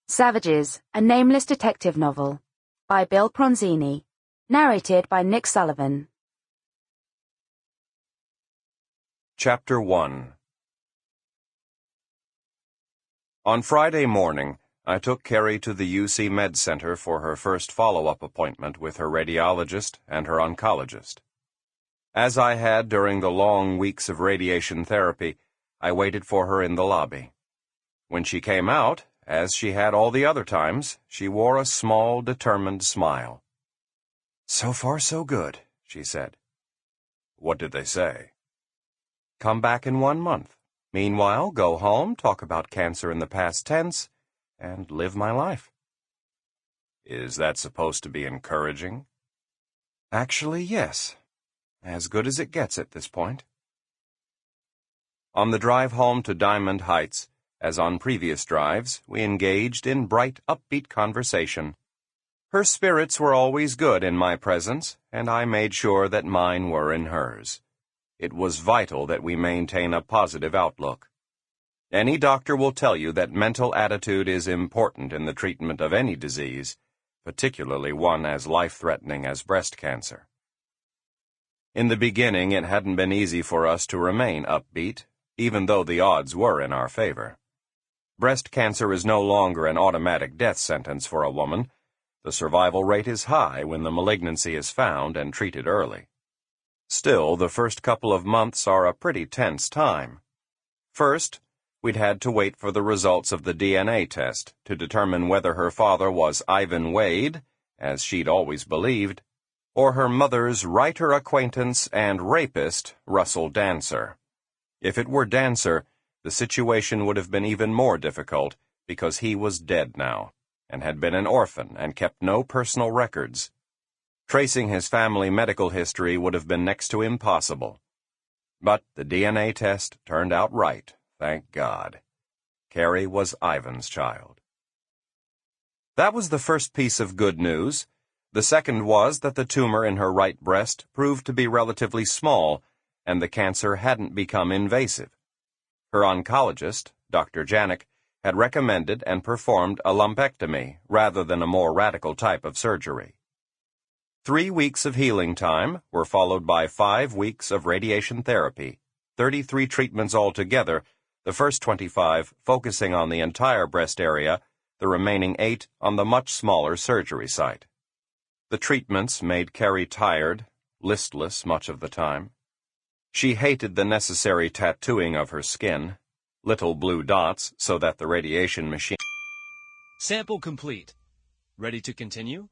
Savages, a Nameless detective novel, by Bill Pronzini, narrated by Nick Sullivan. Chapter 1. On Friday morning, I took Carrie to the UC Med Center for her first follow-up appointment with her radiologist and her oncologist. As I had during the long weeks of radiation therapy, I waited for her in the lobby. When she came out, as she had all the other times, she wore a small, determined smile. "So far, so good," she said. "What did they say?" "Come back in 1 month. Meanwhile, go home, talk about cancer in the past tense, and live my life." "Is that supposed to be encouraging?" "Actually, yes. As good as it gets at this point." On the drive home to Diamond Heights, as on previous drives, we engaged in bright, upbeat conversation. Her spirits were always good in my presence, and I made sure that mine were in hers. It was vital that we maintain a positive outlook. Any doctor will tell you that mental attitude is important in the treatment of any disease, particularly one as life-threatening as breast cancer. In the beginning, it hadn't been easy for us to remain upbeat, even though the odds were in our favor. Breast cancer is no longer an automatic death sentence for a woman. The survival rate is high when the malignancy is found and treated early. Still, the first couple of months are a pretty tense time. First, we'd had to wait for the results of the DNA test to determine whether her father was Ivan Wade, as she'd always believed, or her mother's writer acquaintance and rapist, Russell Dancer. If it were Dancer, the situation would have been even more difficult because he was dead now and had been an orphan and kept no personal records. Tracing his family medical history would have been next to impossible. But the DNA test turned out right, thank God. Carrie was Ivan's child. That was the first piece of good news. The second was that the tumor in her right breast proved to be relatively small, and the cancer hadn't become invasive. Her oncologist, Dr. Janik, had recommended and performed a lumpectomy rather than a more radical type of surgery. 3 weeks of healing time were followed by 5 weeks of radiation therapy, 33 treatments altogether, the first 25 focusing on the entire breast area, the remaining 8 on the much smaller surgery site. The treatments made Carrie tired, listless much of the time. She hated the necessary tattooing of her skin, little blue dots so that the radiation machine... Sample complete. Ready to continue?